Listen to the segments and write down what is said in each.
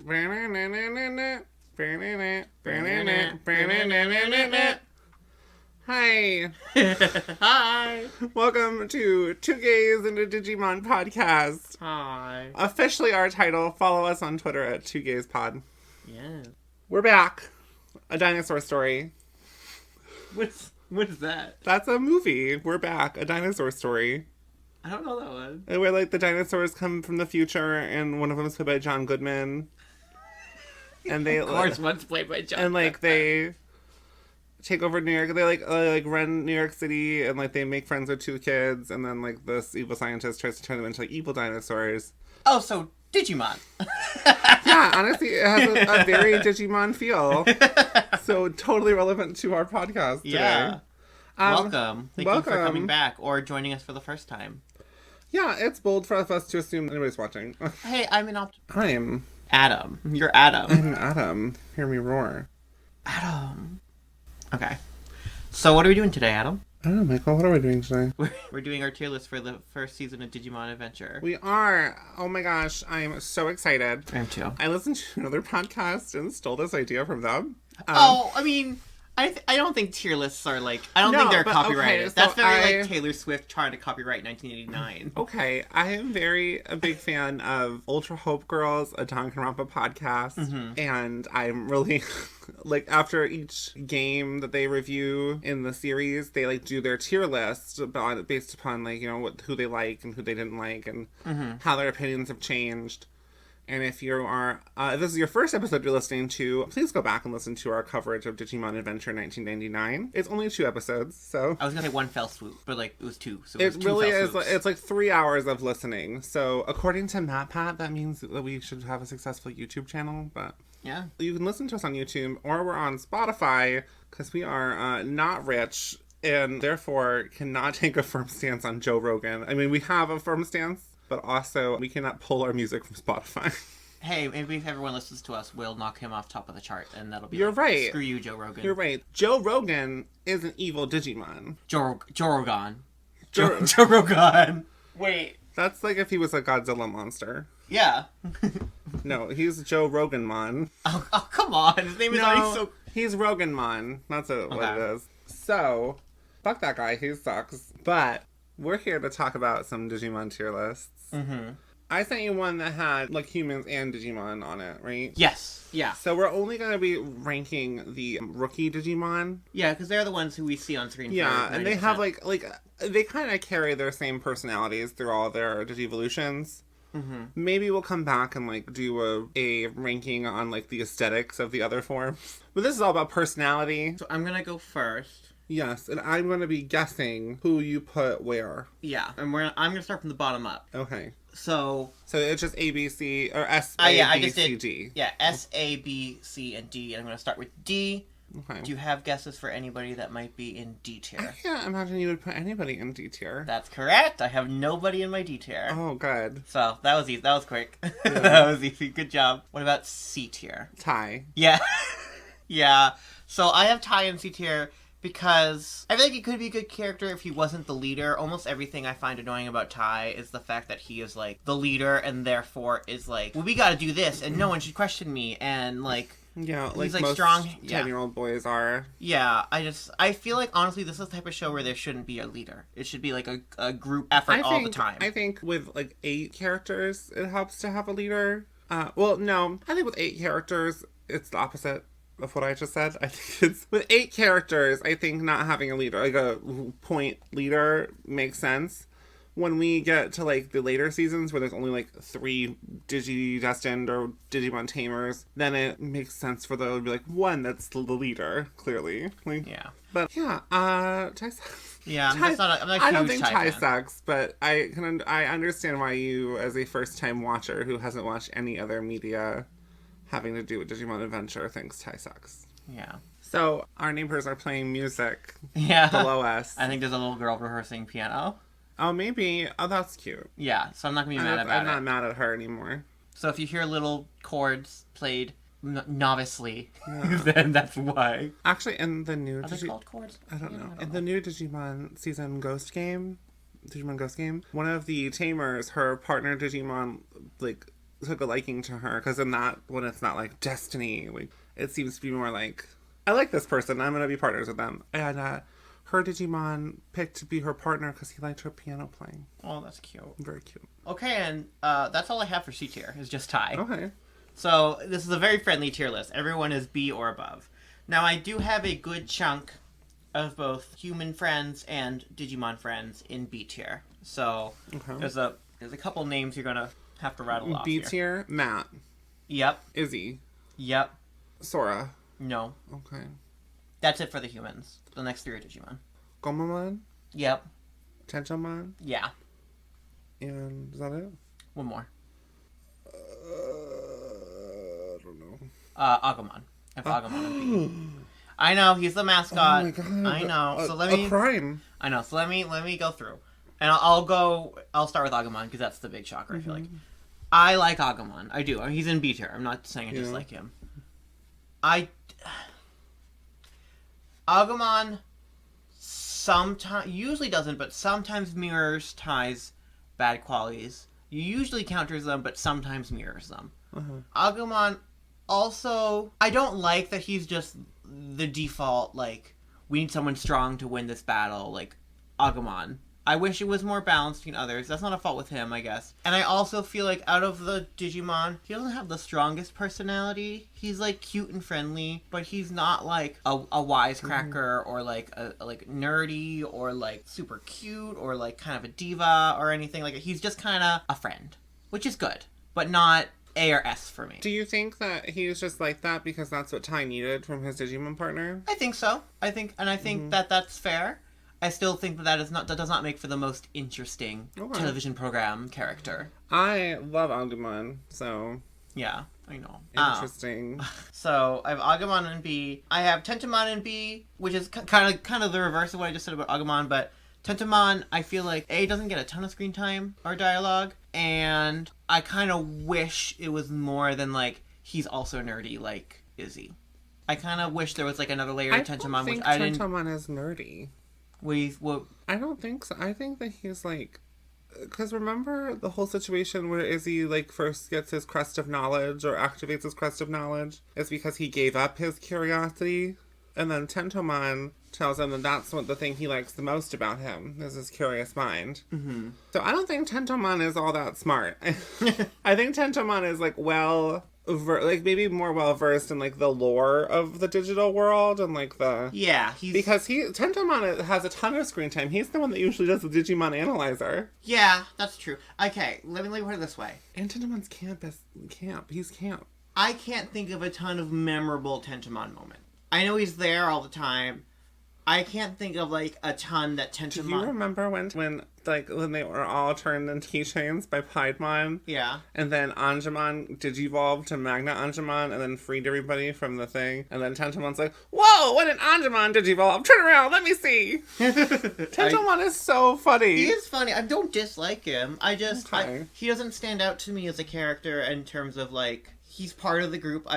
Hi. Hi. Welcome to Two Gays and a Digimon podcast. Hi. Officially our title. Follow us on Twitter at TwoGaysPod. Yeah. We're back. A dinosaur story. What is that? That's a movie. We're back. A dinosaur story. I don't know that one. Where like the dinosaurs come from the future, and one of them is played by John Goodman. And they, of course, one's played by John. And like they take over New York. They like run New York City, and like they make friends with two kids, and then like this evil scientist tries to turn them into like evil dinosaurs. Oh, so Digimon. Yeah, honestly, it has a very Digimon feel. So totally relevant to our podcast today. Yeah. Welcome. Thank you for coming back or joining us for the first time. Yeah, it's bold for us to assume anybody's watching. Hey, I'm I'm Adam. You're Adam. I'm Adam. Hear me roar. Adam. Okay. So what are we doing today, Adam? I don't know, Michael. What are we doing today? We're doing our tier list for the first season of Digimon Adventure. We are. Oh my gosh, I'm so excited. I am too. I listened to another podcast and stole this idea from them. I mean, I don't think tier lists are like... I don't think they're copyrighted. Okay, so that's very like Taylor Swift trying to copyright 1989. Okay, I am a big fan of Ultra Hope Girls, a Danganronpa podcast, and I'm really... like, after each game that they review in the series, they, like, do their tier list based upon, like, you know, who they like and who they didn't like and how their opinions have changed. And if you are, if this is your first episode you're listening to, please go back and listen to our coverage of Digimon Adventure 1999. It's only 2 episodes, so... I was going to say one fell swoop, but, like, it was 2. So it really is. Swoops. It's like 3 hours of listening. So, according to MatPat, that means that we should have a successful YouTube channel, but... Yeah. You can listen to us on YouTube, or we're on Spotify, because we are not rich, and therefore cannot take a firm stance on Joe Rogan. I mean, we have a firm stance, but also we cannot pull our music from Spotify. Hey, maybe if everyone listens to us, we'll knock him off top of the chart, and that'll be You're right. Screw you, Joe Rogan. You're right. Joe Rogan is an evil Digimon. Joe Rogan. Joe Rogan. Wait. That's like if he was a Godzilla monster. Yeah. No, he's Joe Roganmon. Oh, come on. His name is already so... He's Roganmon. That's what it is. So, fuck that guy. He sucks. But we're here to talk about some Digimon tier lists. Mm-hmm. I sent you one that had, like, humans and Digimon on it, right? Yes. Yeah. So we're only going to be ranking the rookie Digimon. Yeah, because they're the ones who we see on screen. Yeah, and they have, like they kind of carry their same personalities through all their Digivolutions. Mm-hmm. Maybe we'll come back and, like, do a ranking on, like, the aesthetics of the other forms. But this is all about personality. So I'm going to go first. Yes, and I'm going to be guessing who you put where. Yeah, and I'm going to start from the bottom up. Okay. So it's just A, B, C, or S, A, B, C, D. Yeah, S, A, B, C, and D. And I'm going to start with D. Okay. Do you have guesses for anybody that might be in D tier? I can't imagine you would put anybody in D tier. That's correct. I have nobody in my D tier. Oh, good. So, that was easy. That was quick. Yeah. That was easy. Good job. What about C tier? Ty. Yeah. Yeah. So, I have Ty in C tier because I feel like he could be a good character if he wasn't the leader. Almost everything I find annoying about Ty is the fact that he is, like, the leader and therefore is like, well, we gotta do this and no one should question me and, like... Yeah, he's, like most strong 10-year-old boys are. Yeah, I feel like, honestly, this is the type of show where there shouldn't be a leader. It should be, like, a group effort all the time. I think with, like, 8 characters, it helps to have a leader. Well, no. I think with 8 characters, it's the opposite of what I just said. I think it's... With 8 characters, I think not having a leader, like a point leader, makes sense. When we get to, like, the later seasons where there's only, like, 3 Digidestined or Digimon Tamers, then it makes sense for there to be, like, one that's the leader, clearly. Like, yeah. But, yeah, Ty sucks. Yeah, I'm not a huge I don't think Ty fan. sucks, but I understand why you, as a first-time watcher who hasn't watched any other media having to do with Digimon Adventure, thinks Ty sucks. Yeah. So, our neighbors are playing music below us. I think there's a little girl rehearsing piano. Oh, maybe. Oh, that's cute. Yeah, so I'm not going to be mad about it. I'm not mad at her anymore. So if you hear little chords played novicely, then that's why. Actually, in the new... Are they called chords? I don't know. In the new Digimon season Ghost Game, one of the tamers, her partner Digimon, like, took a liking to her, because in that, when it's not like destiny, like it seems to be more like, I like this person, I'm gonna be partners with them. And her Digimon picked to be her partner because he liked her piano playing. Oh, that's cute. Very cute. Okay, and that's all I have for C tier, is just Ty. Okay. So this is a very friendly tier list. Everyone is B or above. Now, I do have a good chunk of both human friends and Digimon friends in B tier. So there's a couple names you're gonna have to rattle off. B tier, Matt. Yep. Izzy. Yep. Sora. No. Okay. That's it for the humans. The next three are Digimon. Gomamon. Yep. Tentomon. Yeah. And is that it? One more. I don't know. Agumon. If Agumon and B. I know, he's the mascot. Oh my god. I know. So let me. A crime. I know. So let me go through, and I'll start with Agumon because that's the big shocker. I feel like I like Agumon. I do. I mean, he's in B tier. I'm not saying I dislike him. Agumon sometimes, usually doesn't, but sometimes mirrors Ty's bad qualities. You usually counters them, but sometimes mirrors them. Agumon also, I don't like that he's just the default, like, we need someone strong to win this battle, like, Agumon. I wish it was more balanced between others. That's not a fault with him, I guess. And I also feel like out of the Digimon, he doesn't have the strongest personality. He's like cute and friendly, but he's not like a wisecracker or like nerdy or like super cute or like kind of a diva or anything like that. He's just kind of a friend, which is good, but not A or S for me. Do you think that he's just like that because that's what Ty needed from his Digimon partner? I think so. I think that that's fair. I still think that does not make for the most interesting television program character. I love Agumon, so yeah, I know. Interesting. So I have Agumon in B. I have Tentomon in B, which is kind of the reverse of what I just said about Agumon, but Tentomon, I feel like A, doesn't get a ton of screen time or dialogue, and I kind of wish it was more than like he's also nerdy like Izzy. I kind of wish there was like another layer to Tentomon, which I didn't. Tentomon is nerdy. I don't think so. I think that he's like, because remember the whole situation where Izzy like first gets his crest of knowledge or activates his crest of knowledge is because he gave up his curiosity, and then Tentomon tells him that that's what the thing he likes the most about him is his curious mind. Mm-hmm. So I don't think Tentomon is all that smart. I think Tentomon is like maybe more well versed in like the lore of the digital world and like the because Tentomon has a ton of screen time. He's the one that usually does the Digimon analyzer. Yeah, that's true. Okay, let me put it this way. And Tentomon's camp. He's camp. I can't think of a ton of memorable Tentomon moments. I know he's there all the time. I can't think of like a ton that Tentomon. Do you remember when they were all turned into keychains by Piedmon? Yeah. And then Angemon digivolved to Magna Angemon and then freed everybody from the thing. And then Tentomon's like, "Whoa! When an Angemon digivolve? Turn around, let me see." Tentomon is so funny. He is funny. I don't dislike him. He doesn't stand out to me as a character in terms of like he's part of the group.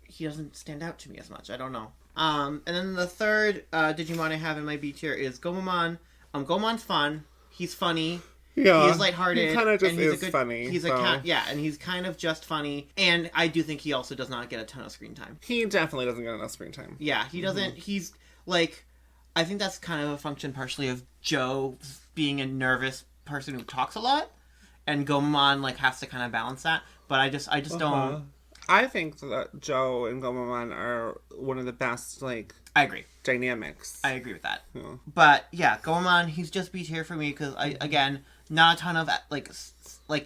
He doesn't stand out to me as much. I don't know. And then the third Digimon I have in my B tier is Gomamon. Gomamon's fun. He's funny. Yeah. He's lighthearted. He kind of just is funny. He's and he's kind of just funny. And I do think he also does not get a ton of screen time. He definitely doesn't get enough screen time. Yeah, he doesn't. He's like, I think that's kind of a function partially of Joe being a nervous person who talks a lot, and Gomamon like has to kind of balance that. But I just don't. I think that Joe and Gomamon are one of the best, like... I agree. Dynamics. I agree with that. Yeah. But, yeah, Gomamon, he's just B tier for me, because, again, not a ton of, like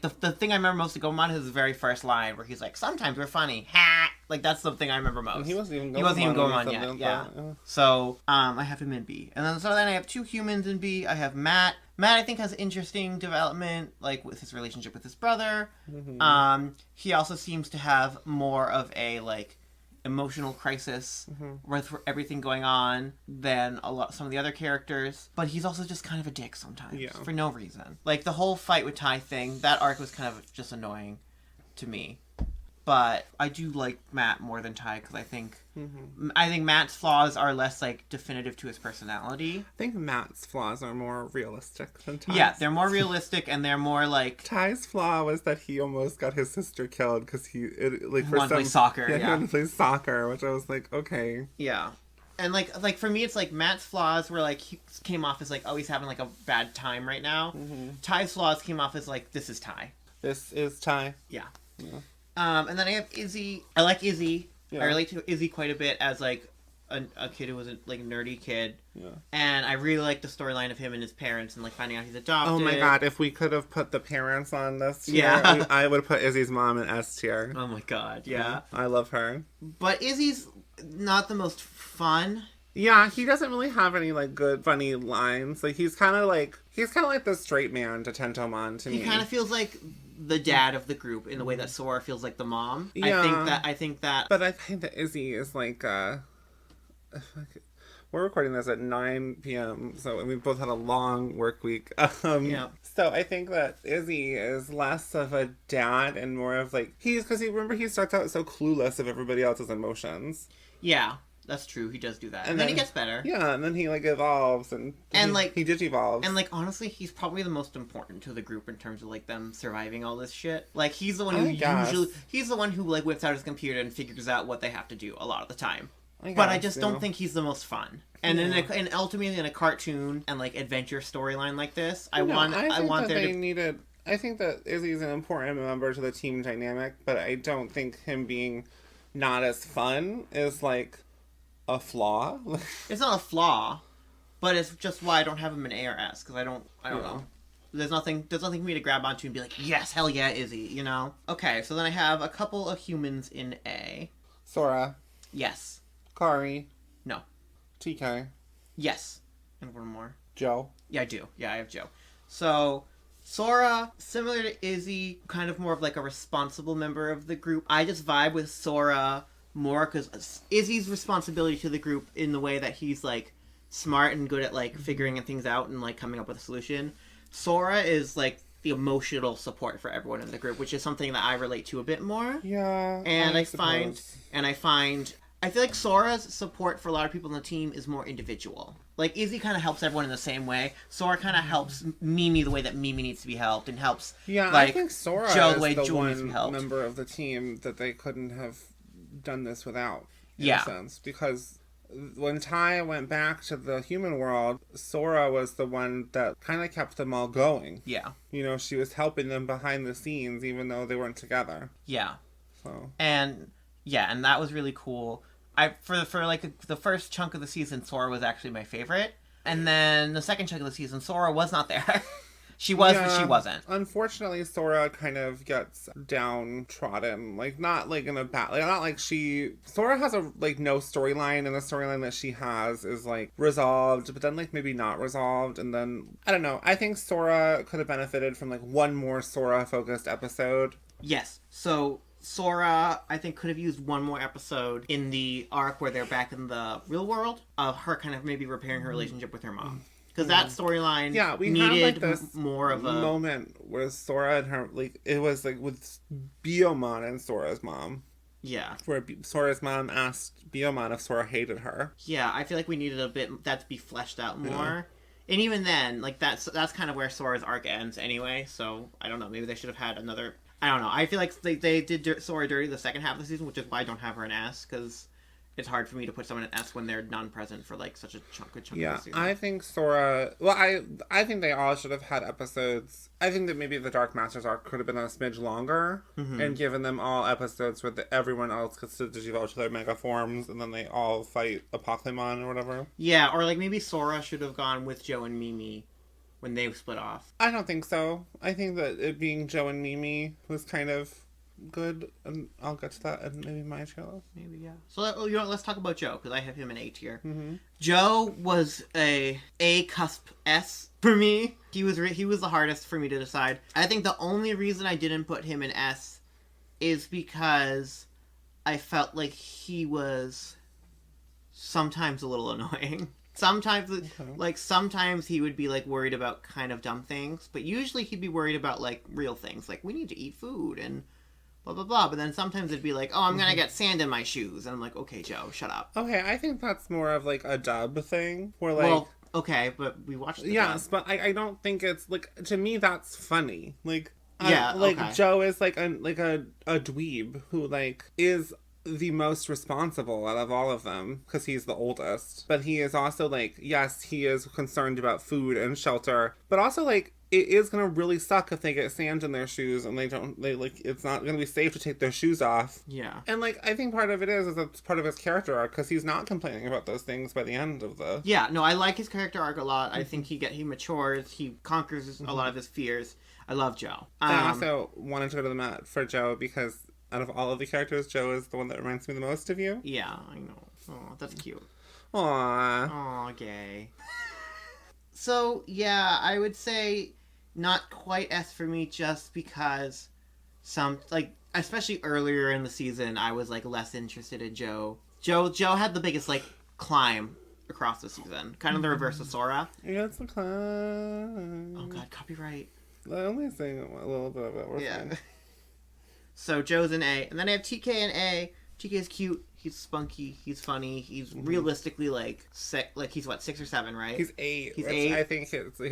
the thing I remember most of Gomamon is his very first line, where he's like, "Sometimes we're funny, ha!" Like, that's the thing I remember most. And he wasn't even Gomamon yet, yeah. So, I have him in B. And then I have two humans in B. I have Matt. Matt, I think, has interesting development, like, with his relationship with his brother. Mm-hmm. He also seems to have more of a, like, emotional crisis with everything going on than some of the other characters. But he's also just kind of a dick sometimes, for no reason. Like, the whole fight with Ty thing, that arc was kind of just annoying to me. But I do like Matt more than Ty because I think Matt's flaws are less like definitive to his personality. I think Matt's flaws are more realistic than Ty's. Yeah, they're more realistic and they're more like... Ty's flaw was that he almost got his sister killed because he wanted to play soccer. Yeah, he wanted to play soccer, which I was like, okay. Yeah. And like for me, it's like Matt's flaws were like he came off as like, oh, he's having like a bad time right now. Mm-hmm. Ty's flaws came off as like, this is Ty. This is Ty. Yeah. And then I have Izzy. I like Izzy. Yeah. I relate to Izzy quite a bit as like a kid who was a like nerdy kid. Yeah. And I really like the storyline of him and his parents and like finding out he's adopted. Oh my god! If we could have put the parents on this tier, I would have put Izzy's mom in S tier. Oh my god! Yeah. I love her. But Izzy's not the most fun. Yeah, he doesn't really have any like good funny lines. Like he's kind of like the straight man to Tentomon to me. He kind of feels like the dad of the group in the way that Sora feels like the mom. Yeah. I think that But I think that Izzy is like we're recording this at 9 p.m. so we both had a long work week. Yeah. So I think that Izzy is less of a dad and more of like because remember he starts out so clueless of everybody else's emotions. Yeah. That's true. He does do that. And then he gets better. Yeah, and then he, like, evolves, and he digivolves. And, like, honestly, he's probably the most important to the group in terms of, like, them surviving all this shit. Like, he's the one who he's the one who, like, whips out his computer and figures out what they have to do a lot of the time. But I just don't think he's the most fun. And and ultimately in a cartoon and, like, adventure storyline like this, I think that Izzy's an important member to the team dynamic, but I don't think him being not as fun is, like... a flaw? It's not a flaw, but it's just why I don't have him in A or S, because I don't know. There's nothing for me to grab onto and be like, yes, hell yeah, Izzy, you know? Okay, so then I have a couple of humans in A. Sora. Yes. Kari. No. TK. Yes. And one more. Joe. Yeah, I do. Yeah, I have Joe. So... Sora, similar to Izzy, kind of more of like a responsible member of the group. I just vibe with Sora more because Izzy's responsibility to the group in the way that he's like smart and good at like figuring things out and like coming up with a solution. Sora is like the emotional support for everyone in the group, which is something that I relate to a bit more. Yeah. And I feel like Sora's support for a lot of people on the team is more individual. Like, Izzy kind of helps everyone in the same way. Sora kind of helps Mimi the way that Mimi needs to be helped and helps... Yeah, like, I think Sora Joe is the way the Joe needs to be one helped. member of the team that they couldn't have done this without, in a sense. Because when Ty went back to the human world, Sora was the one that kind of kept them all going. Yeah. You know, she was helping them behind the scenes, even though they weren't together. Yeah. So. And that was really cool. For the first chunk of the season, Sora was actually my favorite, and then the second chunk of the season, Sora was not there. She was, but she wasn't. Unfortunately, Sora kind of gets downtrodden, like not like in a bad, like not like Sora has a like no storyline, and the storyline that she has is like resolved, but then like maybe not resolved, and then I don't know. I think Sora could have benefited from like one more Sora focused episode. Yes. So. Sora, I think, could have used one more episode in the arc where they're back in the real world of her kind of maybe repairing her relationship with her mom. Because that storyline needed had, like, this more of a moment where Sora and her, like, it was like with Biomon and Sora's mom. Yeah. Where Sora's mom asked Biomon if Sora hated her. Yeah, I feel like we needed a bit that to be fleshed out more. Yeah. And even then, like, that's kind of where Sora's arc ends anyway, so I don't know, maybe they should have had another... I don't know. I feel like they did Sora dirty the second half of the season, which is why I don't have her in S, because it's hard for me to put someone in S when they're non-present for like such a good chunk of the season. Yeah, I think Sora... Well, I think they all should have had episodes... I think that maybe the Dark Masters arc could have been a smidge longer, and given them all episodes where everyone else gets to digivolve to their mega forms, and then they all fight a Pokemon or whatever. Yeah, or like maybe Sora should have gone with Joe and Mimi when they split off. I don't think so. I think that it being Joe and Mimi was kind of good, and I'll get to that in maybe my channel. Maybe, yeah. So, let's talk about Joe, because I have him in A tier. Mm-hmm. Joe was a cusp S for me. He was the hardest for me to decide. I think the only reason I didn't put him in S is because I felt like he was sometimes a little annoying. Sometimes he would be, like, worried about kind of dumb things, but usually he'd be worried about, like, real things. Like, we need to eat food, and blah, blah, blah. But then sometimes it'd be like, oh, I'm going to get sand in my shoes. And I'm like, okay, Joe, shut up. Okay, I think that's more of, like, a dub thing. Where, like... Well, okay, but we watched the yes, dub. but I don't think it's, like, to me, that's funny. Like... Yeah, like, okay. Joe is, like, a dweeb who, like, is the most responsible out of all of them, because he's the oldest. But he is also, like, yes, he is concerned about food and shelter, but also, like, it is gonna really suck if they get sand in their shoes and it's not gonna be safe to take their shoes off. Yeah. And, like, I think part of it is it's part of his character arc, because he's not complaining about those things by the end of the... Yeah, no, I like his character arc a lot. I think he matures, he conquers a lot of his fears. I love Joe. I also wanted to go to the mat for Joe, because out of all of the characters, Joe is the one that reminds me the most of you. Yeah, I know. Oh, that's cute. Aww. Aw, gay. So, yeah, I would say not quite S for me, just because especially earlier in the season, I was, like, less interested in Joe. Joe had the biggest, like, climb across the season. Kind of the reverse of Sora. Yeah, it's the climb. Oh, God, copyright. I only sing a little bit of it. We're fine. So Joe's an A. And then I have TK and A. TK is cute. He's spunky. He's funny. He's realistically, like, he's what, 6 or 7, right? He's 8. He's 8. I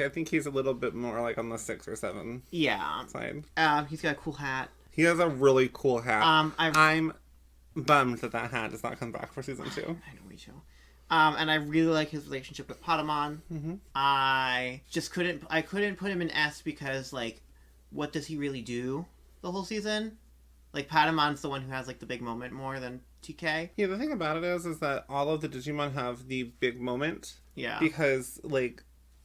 think he's a little bit more, like, on the 6 or 7 side. He's got a cool hat. He has a really cool hat. I'm bummed that hat does not come back for season 2. I know, me too. And I really like his relationship with Patamon. Mm-hmm. I couldn't put him in S because, like, what does he really do the whole season? Like, Patamon's the one who has, like, the big moment more than TK. Yeah, the thing about it is that all of the Digimon have the big moment. Yeah. Because, like,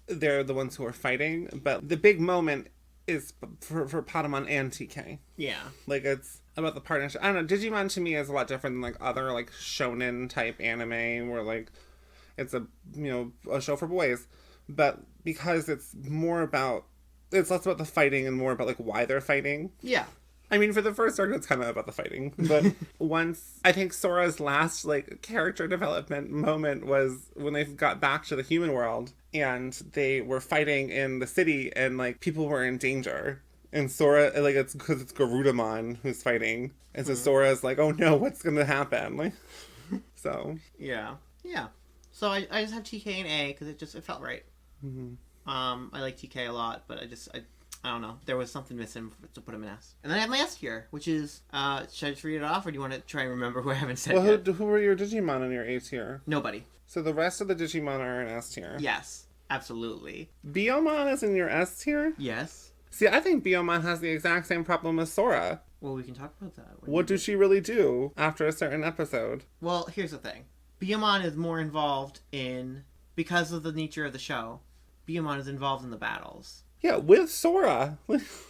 they're the ones who are fighting, but the big moment is for Patamon and TK. Yeah. Like, it's about the partnership. I don't know, Digimon to me is a lot different than, like, other, like, shonen type anime where, like, it's a show for boys. But because it's less about the fighting and more about, like, why they're fighting. Yeah. I mean, for the first arc, it's kind of about the fighting. But once, I think Sora's last, like, character development moment was when they got back to the human world and they were fighting in the city and, like, people were in danger. And Sora, like, it's because it's Garudamon who's fighting. And so Sora's like, oh no, what's going to happen? Like, so. Yeah. Yeah. So I just have TK and A because it felt right. Mm-hmm. I like TK a lot, but I don't know. There was something missing to put him in S. And then I have my S tier, which is, should I just read it off, or do you want to try and remember who I haven't said yet? Who were your Digimon in your A tier? Nobody. So the rest of the Digimon are in S tier? Yes, absolutely. Biyomon is in your S tier? Yes. See, I think Biyomon has the exact same problem as Sora. Well, we can talk about that. What does she really do after a certain episode? Well, here's the thing. Biyomon is more involved because of the nature of the show, Biyomon is involved in the battles. Yeah, with Sora.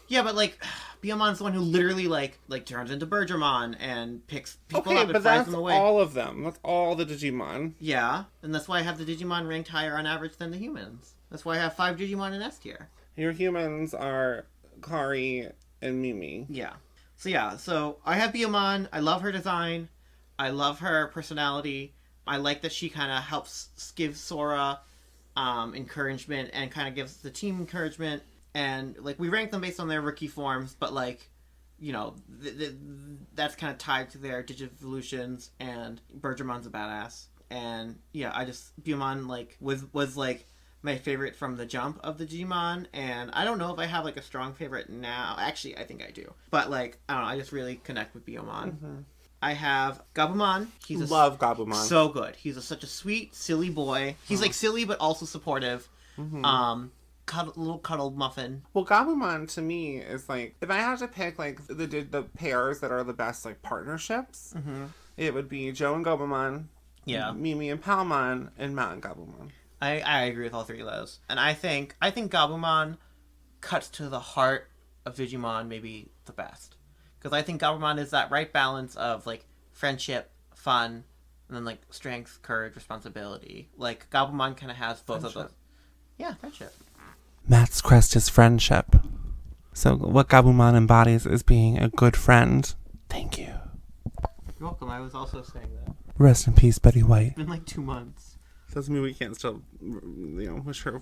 Yeah, but, like, Biyomon's the one who literally, like turns into Bergermon and picks people up and flies them away. Okay, but that's all of them. That's all the Digimon. Yeah, and that's why I have the Digimon ranked higher on average than the humans. That's why I have 5 Digimon in S tier. Your humans are Kari and Mimi. Yeah. So I have Biyomon. I love her design. I love her personality. I like that she kind of helps give Sora encouragement and kind of gives the team encouragement. And, like, we rank them based on their rookie forms, but, like, you know, that's kind of tied to their Digivolutions, and Bergermon's a badass. And, yeah, Biyomon, like, was like, my favorite from the jump of the Digimon, and I don't know if I have, like, a strong favorite now. Actually, I think I do. But, like, I don't know, I just really connect with Biyomon. Mm-hmm. I have Gabumon. Love Gabumon. So good. He's such a sweet, silly boy. He's, like, silly, but also supportive. Mm-hmm. Little cuddle muffin. Well, Gabumon to me is like, if I had to pick like the pairs that are the best like partnerships, it would be Joe and Gabumon, Mimi and Palmon, and Matt and Gabumon. I agree with all 3 of those, and I think Gabumon cuts to the heart of Digimon maybe the best, because I think Gabumon is that right balance of like friendship, fun, and then like strength, courage, responsibility. Like Gabumon kind of has both of those. Yeah, friendship. Matt's quest is friendship. So what Gabumon embodies is being a good friend. Thank you. You're welcome. I was also saying that. Rest in peace, Betty White. In like 2 months. Doesn't mean we can't still, wish her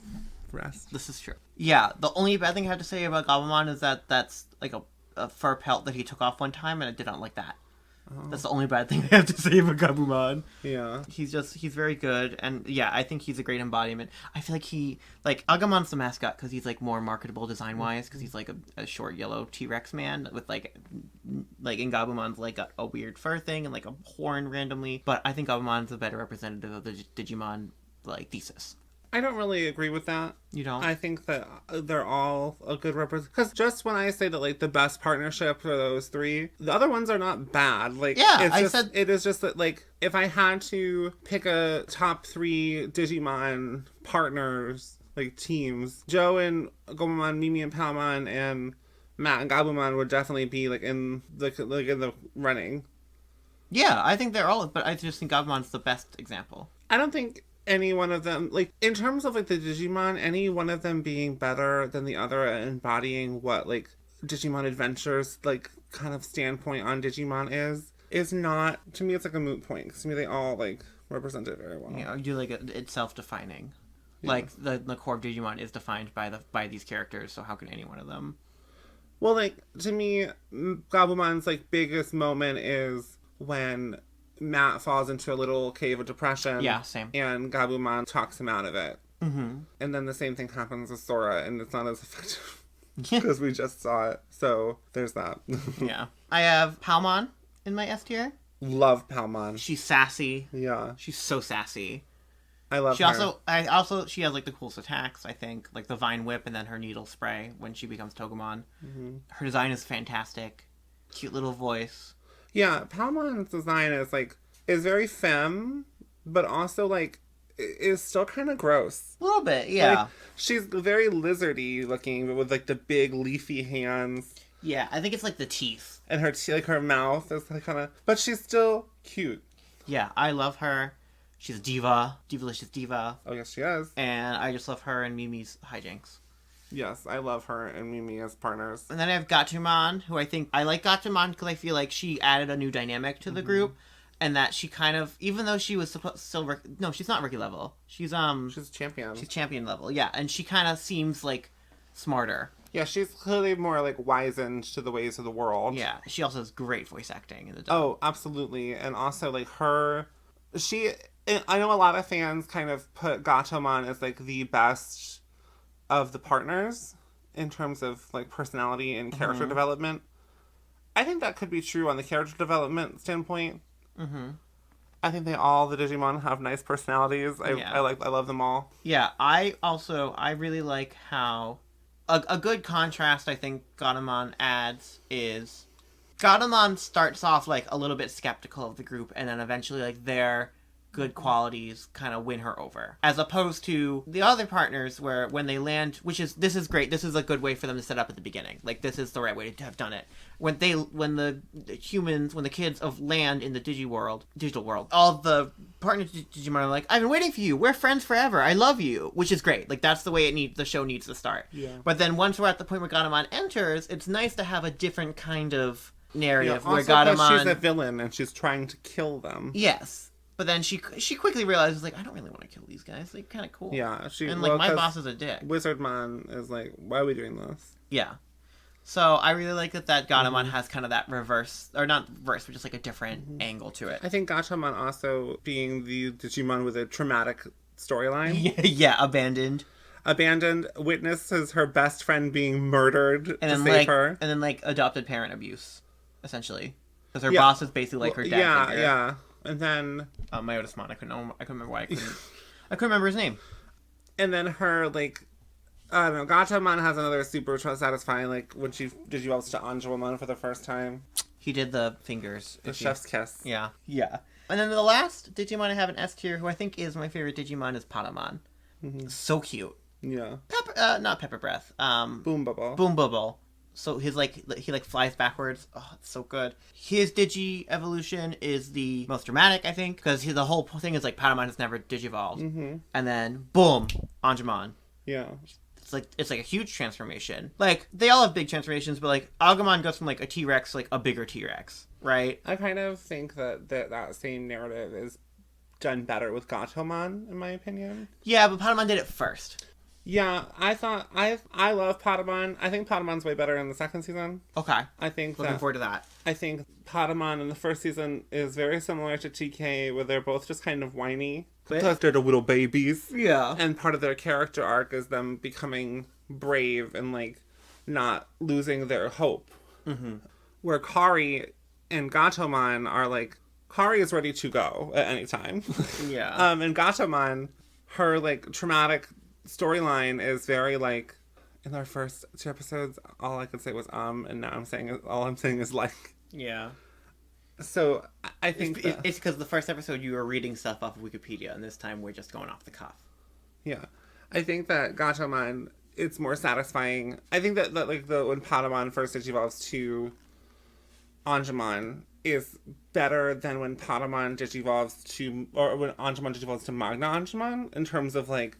rest. This is true. Yeah, the only bad thing I have to say about Gabumon is that that's like a fur pelt that he took off one time, and I did not like that. Oh. That's the only bad thing I have to say about Gabumon. Yeah. He's very good, and yeah, I think he's a great embodiment. I feel like Agumon's the mascot because he's like more marketable design-wise, because he's like a short yellow T-Rex man with like in Gabumon's like a weird fur thing and like a horn randomly, but I think Gabumon's a better representative of the Digimon like thesis. I don't really agree with that. You don't? I think that they're all a good representation. Because just when I say that, like, the best partnership are those three, the other ones are not bad. Like, yeah, it is just that, like, if I had to pick a top 3 Digimon partners, like, teams, Joe and Gomamon, Mimi and Palmon, and Matt and Gabumon would definitely be, like, in the running. Yeah, I think they're all, but I just think Gabumon's the best example. I don't think any one of them, like, in terms of, like, the Digimon, any one of them being better than the other at embodying what, like, Digimon Adventures, like, kind of standpoint on Digimon is not, to me, it's like a moot point, because to me, they all, like, represent it very well. Yeah, you like it's self-defining. Yeah. Like, the core of Digimon is defined by these characters, so how can any one of them? Well, like, to me, Gabumon's, like, biggest moment is when Matt falls into a little cave of depression. Yeah, same. And Gabumon talks him out of it. Mm-hmm. And then the same thing happens with Sora, and it's not as effective. Because we just saw it. So, there's that. Yeah. I have Palmon in my S tier. Love Palmon. She's sassy. Yeah. She's so sassy. I love her. She has, like, the coolest attacks, I think. Like, the Vine Whip and then her Needle Spray when she becomes Togemon. Mm-hmm. Her design is fantastic. Cute little voice. Yeah, Palmon's design is very femme, but also, like, is still kind of gross. A little bit, yeah. Like, she's very lizardy looking, but with, like, the big leafy hands. Yeah, I think it's, like, the teeth. And her mouth is, like, kind of... But she's still cute. Yeah, I love her. She's a diva. Divalicious diva. Oh, yes, she is. And I just love her and Mimi's hijinks. Yes, I love her and Mimi as partners. And then I have Gatomon, who I like Gatomon because I feel like she added a new dynamic to the group, and that she kind of, even though she was no, she's not rookie level. She's champion. She's champion level, yeah, and she kind of seems like smarter. Yeah, she's clearly more like wizened to the ways of the world. Yeah, she also has great voice acting in the dub. Oh, absolutely, and also like I know a lot of fans kind of put Gatomon as like the best of the partners in terms of like personality and character development. I think that could be true on the character development standpoint. Mm-hmm. I think the Digimon have nice personalities. I love them all. Yeah, I really like how a good contrast I think Gatomon adds is Gatomon starts off like a little bit skeptical of the group, and then eventually like their good qualities kind of win her over, as opposed to the other partners where when they land, this is great, this is a good way for them to set up at the beginning, like this is the right way to have done it. When the kids land in the digital world, all the partners Digimon are like, I've been waiting for you, we're friends forever, I love you, which is great. Like that's the way the show needs to start. Yeah. But then once we're at the point where Gatomon enters, it's nice to have a different kind of narrative, yeah, where Gatomon, she's a villain and she's trying to kill them. Yes. But then she quickly realizes, like, I don't really want to kill these guys. They're kind of cool. Yeah. My boss is a dick. Wizardmon is like, why are we doing this? Yeah. So I really like that Gatomon has kind of that reverse, or not reverse, but just like a different angle to it. I think Gatomon also being the Digimon with a traumatic storyline. Yeah, abandoned, witnesses her best friend being murdered to save her. And then, like, adopted parent abuse, essentially. Because her boss is basically like her dad figure. Yeah. And then Myotismon. I couldn't remember why I couldn't remember his name. And then her, like, I don't know, Gatomon has another super satisfying, like, when she evolves to Angelmon for the first time. He did the fingers. The chef's kiss. Yeah. Yeah. And then the last Digimon I have in S tier, who I think is my favorite Digimon, is Patamon. Mm-hmm. So cute. Yeah. Not Pepper Breath. Boom Bubble. So he flies backwards. Oh, it's so good. His Digi evolution is the most dramatic, I think, because the whole thing is like Patamon has never Digivolved, and then boom, Angemon. Yeah. It's like a huge transformation. Like they all have big transformations, but like Agumon goes from like a T-Rex to like a bigger T-Rex, right? I kind of think that same narrative is done better with Gatomon, in my opinion. Yeah, but Patamon did it first. Yeah, I love Patamon. I think Patamon's way better in the second season. Okay. I think Looking forward to that. I think Patamon in the first season is very similar to TK, where they're both just kind of whiny. Because they're the little babies. Yeah. And part of their character arc is them becoming brave and, like, not losing their hope. Mm-hmm. Where Kari and Gatomon are, like, Kari is ready to go at any time. Yeah. And Gatomon, her, like, traumatic storyline is very, like, in our first 2 episodes, all I could say was, and now all I'm saying is, like. Yeah. So, I think it's because the first episode you were reading stuff off of Wikipedia, and this time we're just going off the cuff. Yeah. I think that Gatomon, it's more satisfying. I think that like, when Patamon first digivolves to Angemon is better than when Patamon digivolves to, or when Angemon digivolves to Magna Angemon, in terms of, like,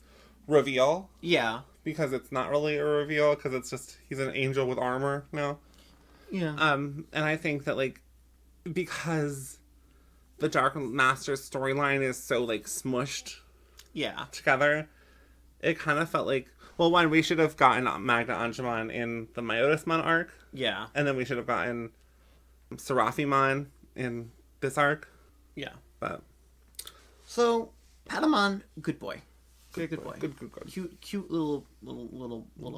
reveal. Yeah. Because it's not really a reveal, because it's just, he's an angel with armor now. Yeah. And I think that, like, because the Dark Master's storyline is so, like, smushed together, it kind of felt like, well, one, we should have gotten Magna Angemon in the Myotismon arc. Yeah. And then we should have gotten Seraphimon in this arc. Yeah. But. So, Patamon, good boy. Good boy. Good. Cute little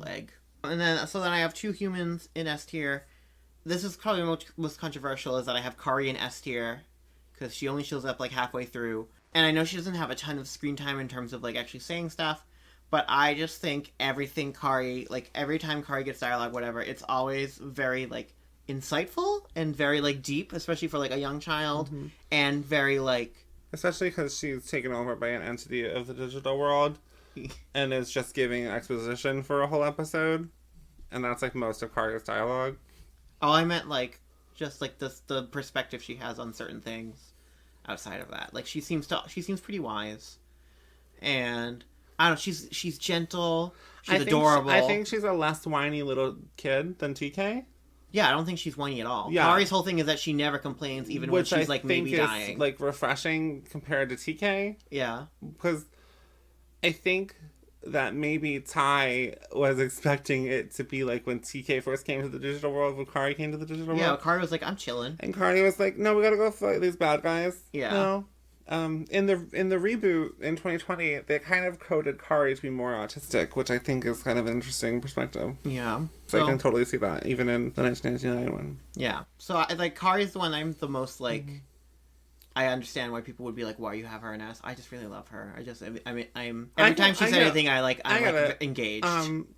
egg. And then I have 2 humans in S tier. This is probably most controversial, is that I have Kari in S tier, because she only shows up, like, halfway through. And I know she doesn't have a ton of screen time in terms of, like, actually saying stuff, but I just think everything Kari, like, every time Kari gets dialogue, whatever, it's always very, like, insightful and very, like, deep, especially for, like, a young child, and very, like... Especially because she's taken over by an entity of the digital world, and is just giving exposition for a whole episode, and that's, like, most of Kari's dialogue. Oh, I meant, like, just, like, the perspective she has on certain things outside of that. Like, she seems pretty wise. And, I don't know, she's gentle, she's adorable. I think she's a less whiny little kid than TK. Yeah, I don't think she's whiny at all. Yeah. Kari's whole thing is that she never complains, even when she's, like, maybe dying. Is, like, refreshing compared to TK. Yeah. Because I think that maybe Ty was expecting it to be like when TK first came to the digital world, when Kari came to the digital world. Yeah, Kari was like, I'm chilling. And Kari was like, no, we gotta go fight these bad guys. Yeah. No. In the reboot in 2020, they kind of coded Kari to be more autistic, which I think is kind of an interesting perspective. Yeah. So I can totally see that, even in the 1999 one. Yeah. So, Kari's the one I'm the most, like... I understand why people would be like, why you have her in S. I just really love her. Every time she says anything, I'm engaged.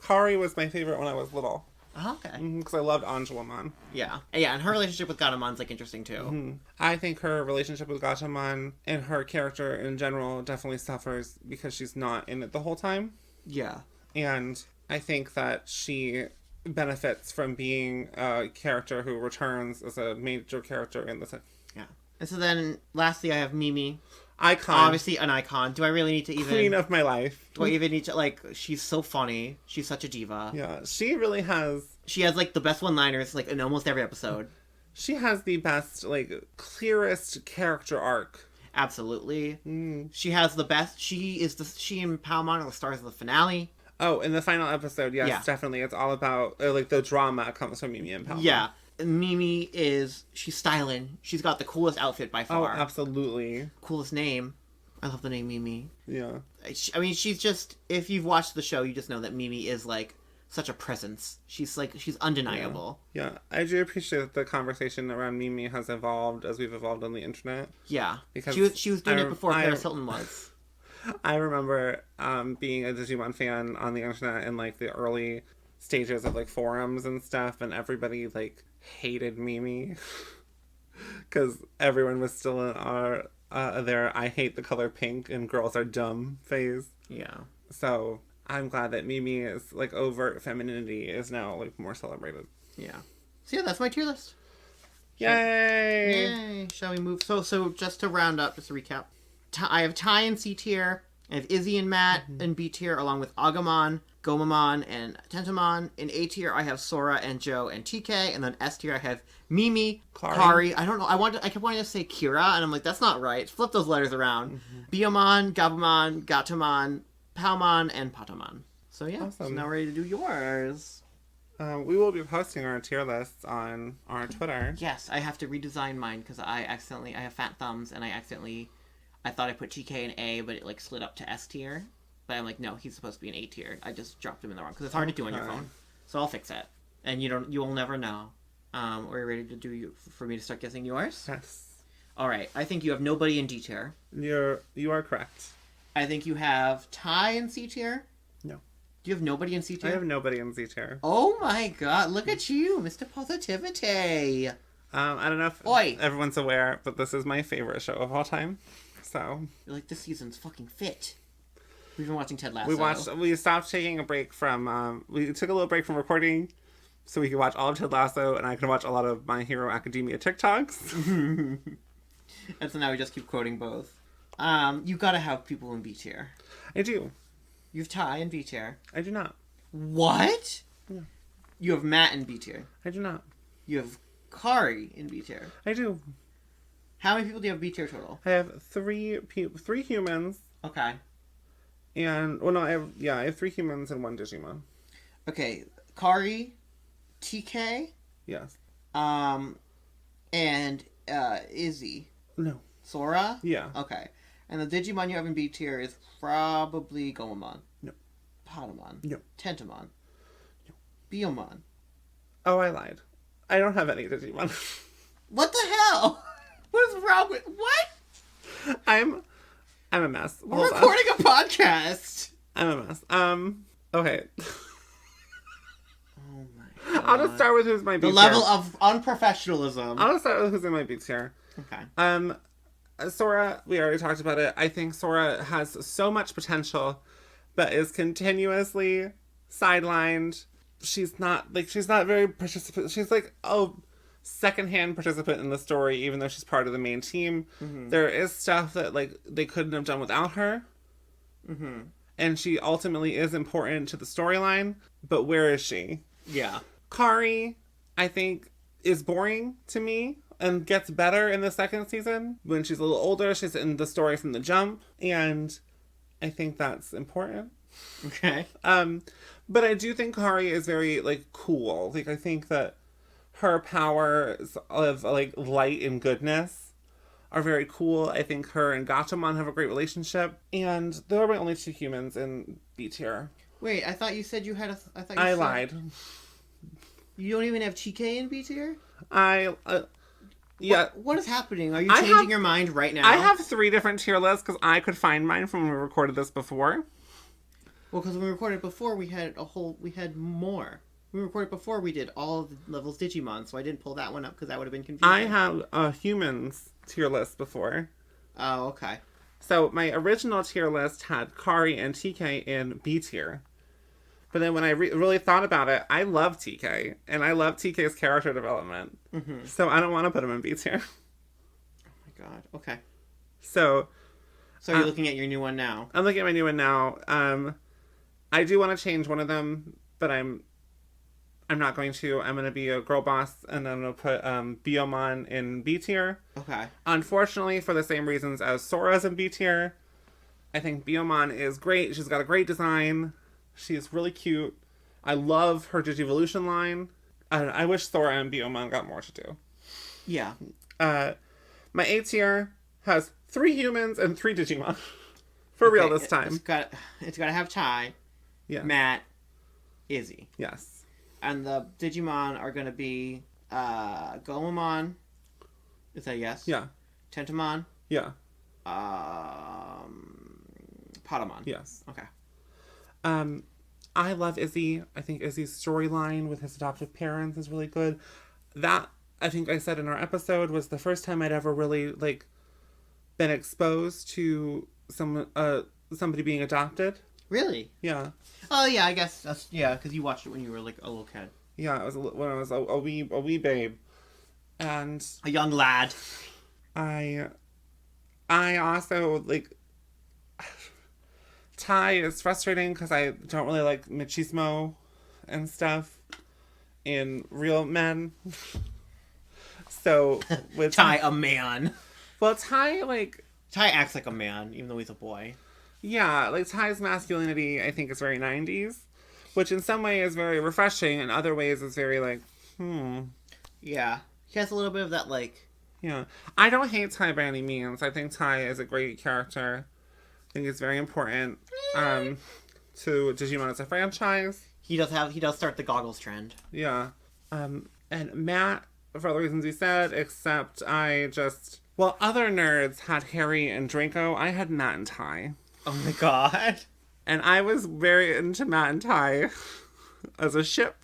Kari was my favorite when I was little. Oh, okay. Because I loved Angelamon. Yeah. Yeah, and her relationship with Gatomon's, like, interesting, too. Mm-hmm. I think her relationship with Gatomon and her character in general definitely suffers because she's not in it the whole time. Yeah. And I think that she benefits from being a character who returns as a major character in the... Yeah. And so then, lastly, I have Mimi. Icon. Obviously an icon. Do I really need to even... Queen of my life. Do I even need to, like... She's so funny. She's such a diva. Yeah, she really has... She has, like, the best one-liners, like, in almost every episode. She has the best, like, clearest character arc. Absolutely. She has the best... She and Palmon are the stars of the finale. Oh, in the final episode, yes, definitely. It's all about, like, the drama comes from Mimi and Palmon. Yeah. Mimi she's styling. She's got the coolest outfit by far. Oh, absolutely. Coolest name. I love the name Mimi. Yeah. I mean, she's just, if you've watched the show, you just know that Mimi is, like, such a presence. She's undeniable. Yeah. I do appreciate that the conversation around Mimi has evolved as we've evolved on the internet. Yeah. Because she was doing it before Paris Hilton was. I remember being a Digimon fan on the internet in, like, the early stages of, like, forums and stuff, and everybody, like, hated Mimi because everyone was still in their I hate the color pink and girls are dumb phase. Yeah. So I'm glad that Mimi is, like, overt femininity is now, like, more celebrated. Yeah. So yeah, that's my tier list. Yay! Shall we move? So just to round up, just to recap, I have Ty in C tier. I have Izzy and Matt in B tier, along with Agumon, Gomamon, and Tentomon. In A tier, I have Sora and Joe and TK. And then S tier, I have Mimi, Kari. I don't know. I kept wanting to say Kira, and I'm like, that's not right. Flip those letters around. Biyomon, Gabumon, Gatomon, Palmon, and Patamon. So yeah, Awesome. so now we're ready to do yours. We will be posting our tier lists on our Twitter. Yes, I have to redesign mine because I have fat thumbs and I thought I put TK in A, but it like slid up to S tier. But I'm like, no, he's supposed to be an A tier. I just dropped him in the wrong because it's hard to do on your phone. So I'll fix it, and you will never know. Are you ready to do for me to start guessing yours? Yes. All right. I think you have nobody in D tier. You are correct. I think you have Ty in C tier. No. Do you have nobody in C tier? I have nobody in C tier. Oh my god! Look at you, Mr. Positivity. I don't know if everyone's aware, but this is my favorite show of all time. So you're like, this season's fucking fit. We've been watching Ted Lasso. We stopped taking a break from. We took a little break from recording, so we could watch all of Ted Lasso, and I could watch a lot of My Hero Academia TikToks. And so now we just keep quoting both. You gotta have people in B tier. I do. You have Ty in B tier. I do not. What? Yeah. You have Matt in B tier. I do not. You have Kari in B tier. I do. How many people do you have B tier total? I have three humans. Okay. And I have 3 humans and 1 Digimon. Okay, Kari, TK. Yes. And Izzy. No. Sora. Yeah. Okay. And the Digimon you have in B tier is probably Gomamon. No. Patamon. No. Tentamon. No. Biyomon. Oh, I lied. I don't have any Digimon. What the hell? What is wrong with what? I'm a mess. We're recording a podcast. I'm a mess. Okay. Oh my god. I'll just start with who's my B tier. The level of unprofessionalism. I'll just start with who's in my B tier. Okay. Sora, we already talked about it. I think Sora has so much potential, but is continuously sidelined. She's not very participant. She's like a secondhand participant in the story, even though she's part of the main team. Mm-hmm. There is stuff that like they couldn't have done without her. Mm-hmm. And she ultimately is important to the storyline, but where is she? Yeah. Kari, I think, is boring to me and gets better in the second season. When she's a little older, she's in the story from the jump, and I think that's important. Okay. But I do think Kari is very, like, cool. Like, I think that her powers of, like, light and goodness are very cool. I think her and Gatomon have a great relationship. And they're my only 2 humans in B tier. Wait, I thought you said you had I lied. You don't even have TK in B tier? Yeah. What is happening? Are you changing your mind right now? I have 3 different tier lists because I could find mine from when we recorded this before. Well, because when we recorded before, we had more. When we recorded before, we did all of the levels Digimon, so I didn't pull that one up because that would have been confusing. I have a humans tier list before. Oh, okay. So my original tier list had Kari and TK in B tier. But then when I really thought about it, I love TK. And I love TK's character development. Mm-hmm. So I don't want to put him in B tier. Oh my god. Okay. So you're looking at your new one now. I'm looking at my new one now. I do want to change one of them, but I'm not going to. I'm going to be a girl boss, and I'm going to put Biyomon in B tier. Okay. Unfortunately, for the same reasons as Sora's in B tier, I think Biyomon is great. She's got a great design. She's really cute. I love her Digivolution line. I wish Sora and Biyomon got more to do. Yeah. My A tier has 3 humans and 3 Digimon. For real this time. It's got to have Ty, yeah. Matt, Izzy. Yes. And the Digimon are going to be Gomamon. Is that a yes? Yeah. Tentamon. Yeah. Patamon. Yes. Okay. I love Izzy. I think Izzy's storyline with his adoptive parents is really good. That, I think I said in our episode, was the first time I'd ever really, like, been exposed to somebody being adopted. Really? Yeah. Oh, yeah, I guess that's, yeah, because you watched it when you were, like, a little kid. Yeah, it was when I was a wee babe. And... a young lad. I also, like... Ty is frustrating because I don't really like machismo and stuff in real men. So with Ty, a man. Well, Ty acts like a man, even though he's a boy. Yeah, like Ty's masculinity, I think, is very 90s. which in some way is very refreshing, in other ways is very like, Yeah. He has a little bit of that, like... Yeah. I don't hate Ty by any means. I think Ty is a great character. I think it's very important to Digimon as a franchise. He does start the goggles trend. Yeah. And Matt, for all the reasons you said, except well, other nerds had Harry and Draco. I had Matt and Ty. Oh my god. And I was very into Matt and Ty as a ship.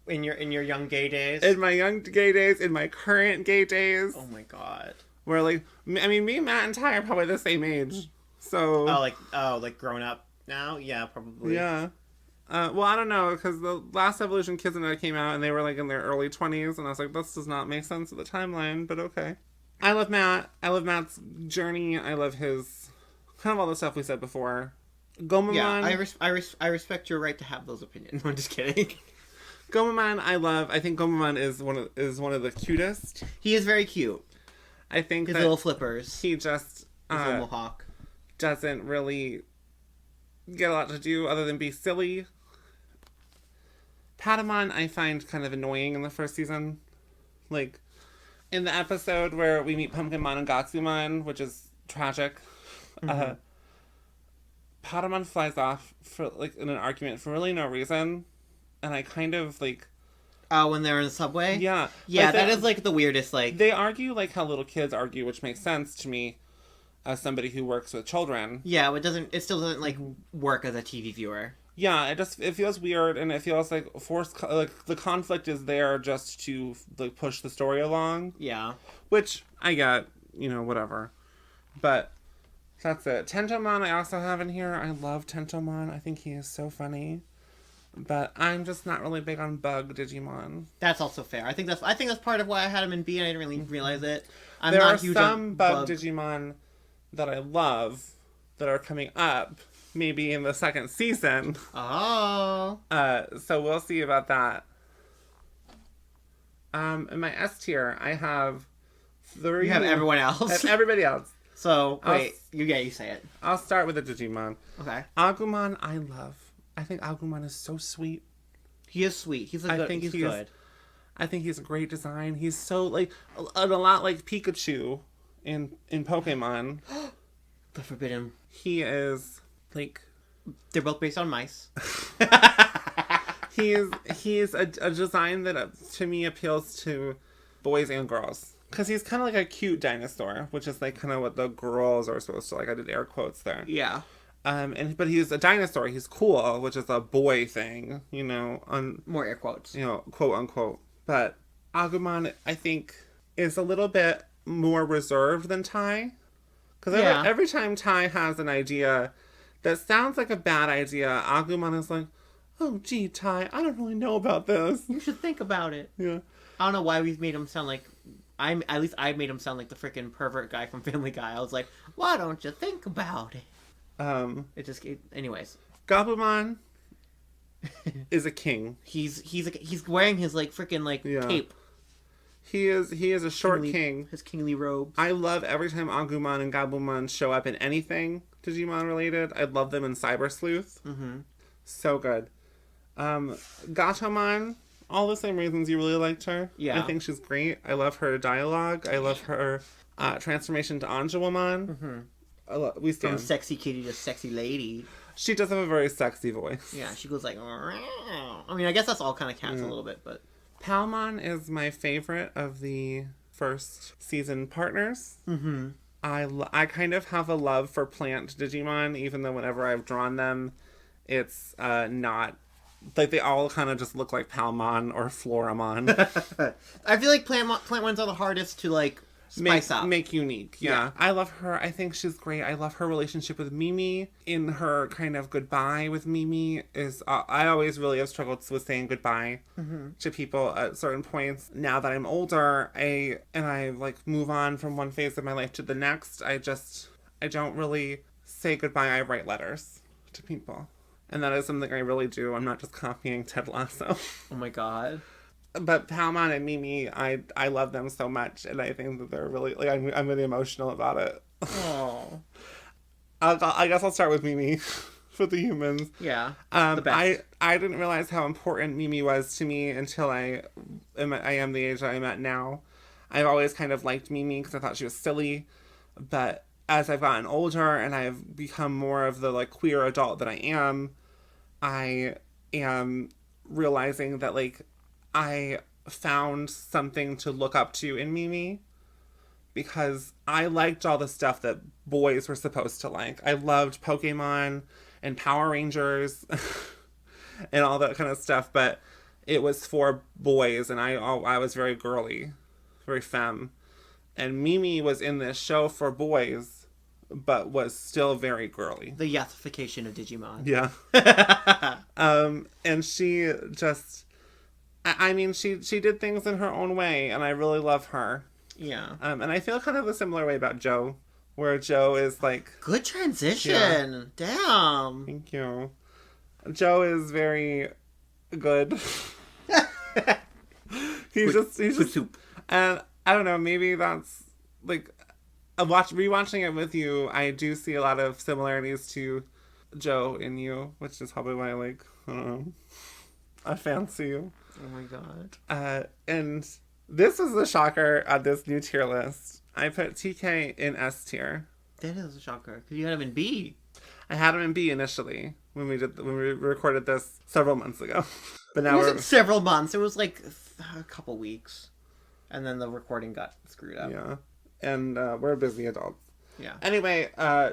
In your young gay days? In my young gay days, in my current gay days. Oh my god. Where, like, I mean, me, Matt, and Ty are probably the same age. So... like grown up now? Yeah, probably. Yeah. Well, I don't know, because the last Evolution Kids and I came out, and they were, like, in their early 20s, and I was like, this does not make sense of the timeline, but okay. I love Matt. I love Matt's journey. I love his... kind of all the stuff we said before. Gomamon... Yeah, I respect your right to have those opinions. I'm just kidding. Gomamon, I love. I think Gomamon is one of the cutest. He is very cute. I think his little flippers. He just his little mohawk doesn't really get a lot to do other than be silly. Patamon, I find kind of annoying in the first season. Like, in the episode where we meet Pumpkinmon and Gatsumon, which is tragic, Patamon flies off for like in an argument for really no reason. And I kind of, like... Oh, when they're in the subway? Yeah. Yeah, like that is, like, the weirdest, like... They argue, like, how little kids argue, which makes sense to me as somebody who works with children. Yeah, it still doesn't, like, work as a TV viewer. Yeah, it feels weird, and it feels like like, the conflict is there just to, like, push the story along. Yeah. Which, I get, whatever. But, that's it. Tentomon I also have in here. I love Tentomon. I think he is so funny. But I'm just not really big on bug Digimon. That's also fair. I think that's part of why I had him in B and I didn't really realize it. There are some bug Digimon that I love that are coming up, maybe in the second season. Oh. So we'll see about that. In my S tier, I have You have everyone else. I have everybody else. So wait, you say it. I'll start with the Digimon. Okay. Agumon, I love. I think Agumon is so sweet. He is sweet. He's good. I think he's a great design. He's so, like, a lot like Pikachu in Pokemon. The Forbidden. He is, like... They're both based on mice. He is a design that, to me, appeals to boys and girls. Because he's kind of like a cute dinosaur, which is, like, kind of what the girls are supposed to like. I did air quotes there. Yeah. But he's a dinosaur. He's cool, which is a boy thing, more air quotes. Quote unquote. But Agumon, I think, is a little bit more reserved than Tai. Because every time Tai has an idea that sounds like a bad idea, Agumon is like, oh, gee, Tai, I don't really know about this. You should think about it. Yeah. I don't know why we've made him sound like... I made him sound like the freaking pervert guy from Family Guy. I was like, why don't you think about it? Anyways. Gabumon is a king. He's wearing his like freaking cape. He is a short king. His kingly robes. I love every time Agumon and Gabumon show up in anything Digimon related. I love them in Cyber Sleuth. Mm-hmm. So good. Gatomon, all the same reasons you really liked her. Yeah. I think she's great. I love her dialogue. I love her transformation to Anjouamon. Mm-hmm. We stand. From sexy kitty to sexy lady. She does have a very sexy voice. Yeah, she goes like... I mean, I guess that's all kind of cats a little bit, but... Palmon is my favorite of the first season partners. Mm-hmm. I kind of have a love for plant Digimon, even though whenever I've drawn them, it's not... Like, they all kind of just look like Palmon or Floramon. I feel like plant ones are the hardest to, like... Make unique. Yeah. I love her. I think she's great. I love her relationship with Mimi. In her kind of goodbye with Mimi is... I always really have struggled with saying goodbye to people at certain points. Now that I'm older, I like move on from one phase of my life to the next. I don't really say goodbye. I write letters to people. And that is something I really do. I'm not just copying Ted Lasso. Oh my god. But Palmon and Mimi, I love them so much, and I think that they're really, like, I'm really emotional about it. Oh. I guess I'll start with Mimi for the humans. Yeah. The best. I didn't realize how important Mimi was to me until I am the age I'm at now. I've always kind of liked Mimi because I thought she was silly, but as I've gotten older and I've become more of the like queer adult that I am realizing that like I found something to look up to in Mimi, because I liked all the stuff that boys were supposed to like. I loved Pokemon and Power Rangers and all that kind of stuff, but it was for boys, and I was very girly, very femme. And Mimi was in this show for boys, but was still very girly. The yathification of Digimon. Yeah. And she just, I mean, she did things in her own way, and I really love her. Yeah. And I feel kind of a similar way about Joe, where Joe is like... Good transition. Yeah. Damn. Thank you. Joe is very good. he's just soup. And I don't know, maybe that's like rewatching it with you, I do see a lot of similarities to Joe in you, which is probably why I don't know, I fancy you. Oh my god. And this is the shocker on this new tier list. I put TK in S tier. That is a shocker, because you had him in B. I had him in B initially when we recorded this several months ago. But now it wasn't several months. It was like a couple weeks, and then the recording got screwed up. Yeah, and we're busy adults. Yeah. Anyway,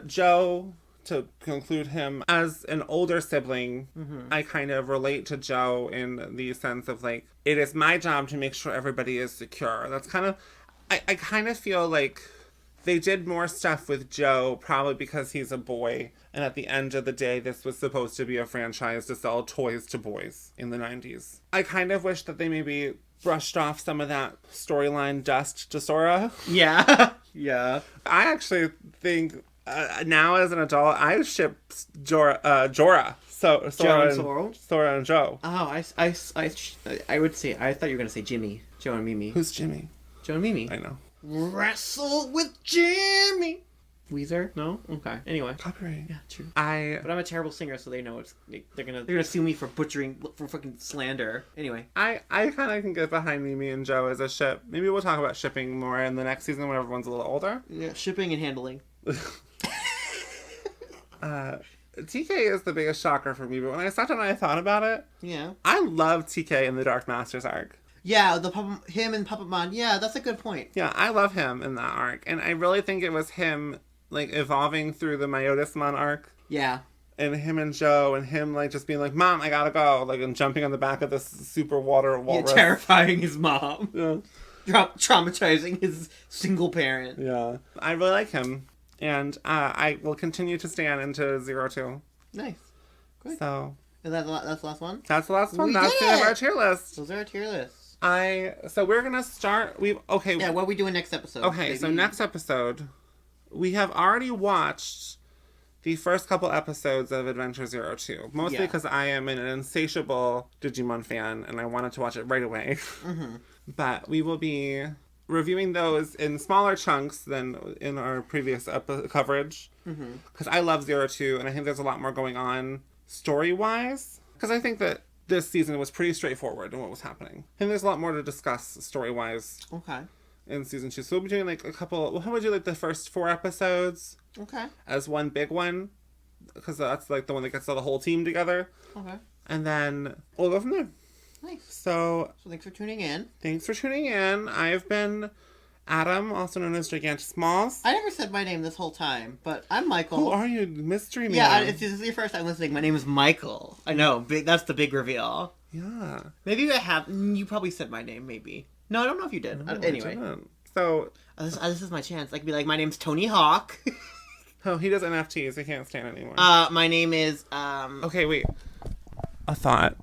Joe, to conclude him as an older sibling, I kind of relate to Joe in the sense of like, it is my job to make sure everybody is secure. That's kind of, I kind of feel like they did more stuff with Joe probably because he's a boy. And at the end of the day, this was supposed to be a franchise to sell toys to boys in the 90s. I kind of wish that they maybe brushed off some of that storyline dust to Sora. Yeah. Yeah. I actually think now as an adult, I ship Jorah. So Sora and Joe. Oh, I would say, I thought you were going to say Jimmy. Joe and Mimi. Who's Jimmy? Joe and Mimi. I know. Wrestle with Jimmy. Weezer? No? Okay. Anyway. Copyright. Yeah, true. But I'm a terrible singer, so they know they're gonna sue me for butchering, for fucking slander. Anyway. I kind of can get behind Mimi and Joe as a ship. Maybe we'll talk about shipping more in the next season when everyone's a little older. Yeah, shipping and handling. TK is the biggest shocker for me, but when I sat down and I thought about it, yeah, I love TK in the Dark Masters arc. Yeah, him and Puppetmon. Yeah, that's a good point. Yeah, I love him in that arc, and I really think it was him like evolving through the Myotismon arc. Yeah. And him and Joe, and him like just being like, "Mom, I gotta go," like, and jumping on the back of this super water walrus. Yeah, terrifying his mom. Yeah. Traumatizing his single parent. Yeah. I really like him. And I will continue to stand into 02. Nice. Good. So. Is that's the last one? That's the last one. That's the end of our tier list. Those are our tier lists. So we're going to start. Okay. Yeah, what are we doing next episode? Okay, baby? So next episode, we have already watched the first couple episodes of Adventure 02. Mostly because I am an insatiable Digimon fan, and I wanted to watch it right away. Mm-hmm. But we will be reviewing those in smaller chunks than in our previous coverage. Because I love 02, and I think there's a lot more going on story-wise. Because I think that this season was pretty straightforward in what was happening. And there's a lot more to discuss story-wise. Okay. In season 2. So we'll be doing like we'll probably do like the first 4 episodes. Okay. As one big one. Because that's like the one that gets the whole team together. Okay. And then we'll go from there. Nice. So thanks for tuning in. Thanks for tuning in. I've been Adam, also known as Gigantic Smalls. I never said my name this whole time, but I'm Michael. Who are you? Mystery man. Yeah, if this is your first time listening, my name is Michael. I know, that's the big reveal. Yeah. Maybe you probably said my name, maybe. No, I don't know if you did. No, anyway. So. This is my chance. I could be like, my name's Tony Hawk. Oh, he does NFTs. He can't stand anymore. My name is, Okay, wait. A thought.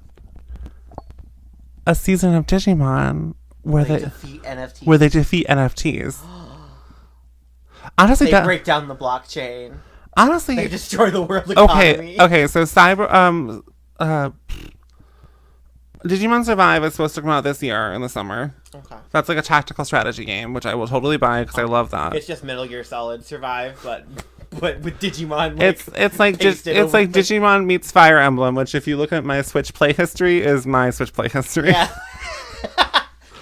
A season of Digimon where they defeat NFTs. Where they defeat NFTs. Honestly, they break down the blockchain. Honestly, they destroy the world economy. Okay. So Digimon Survive is supposed to come out this year in the summer. Okay. That's like a tactical strategy game, which I will totally buy because I love that. It's just Metal Gear Solid Survive, but but with Digimon. It's like Digimon meets Fire Emblem, which if you look at my Switch play history is my Switch play history. Yeah.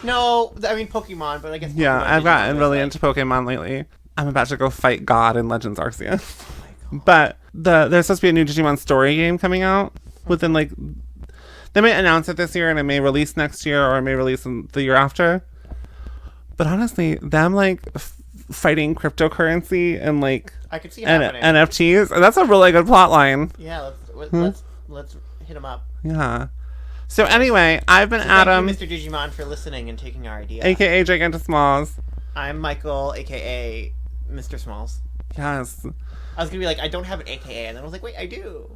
No, I mean Pokemon, but I guess. Yeah, I've gotten Digimon really into Pokemon lately. I'm about to go fight God in Legends Arceus. But there's supposed to be a new Digimon story game coming out within like. They may announce it this year and it may release next year or it may release the year after. But honestly, them like fighting cryptocurrency and like I could see happening. NFTs, that's a really good plot line. Yeah, let's hit them up. Yeah. So anyway, I've been Adam. Thank you, Mr. Digimon, for listening and taking our idea. AKA Gigantus Smalls. I'm Michael, AKA Mr. Smalls. Yes. I was gonna be like, I don't have an AKA, and then I was like, wait, I do.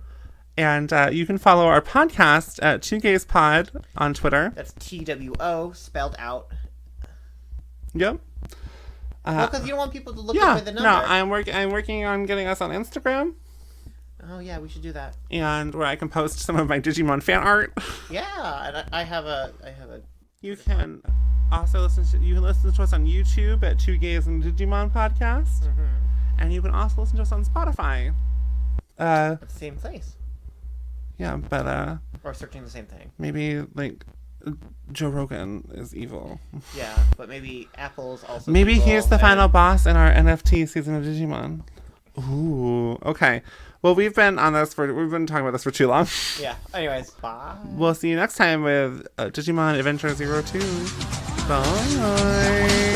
And you can follow our podcast at TwoGaysPod on Twitter. That's TWO spelled out. Yep. Well, because you don't want people to look up with the number. No, I'm working on getting us on Instagram. Oh yeah, we should do that. And where I can post some of my Digimon fan art. Yeah, and I have a. You can also listen to us on YouTube at Two Gays and Digimon podcast, and you can also listen to us on Spotify. At the same place. Yeah, but or searching the same thing. Maybe like Joe Rogan is evil. Yeah, but maybe Apple's also. Maybe evil he's the final boss in our NFT season of Digimon. Ooh, okay. Well, we've been talking about this for too long. Yeah. Anyways, bye. We'll see you next time with Digimon Adventure 02. Bye.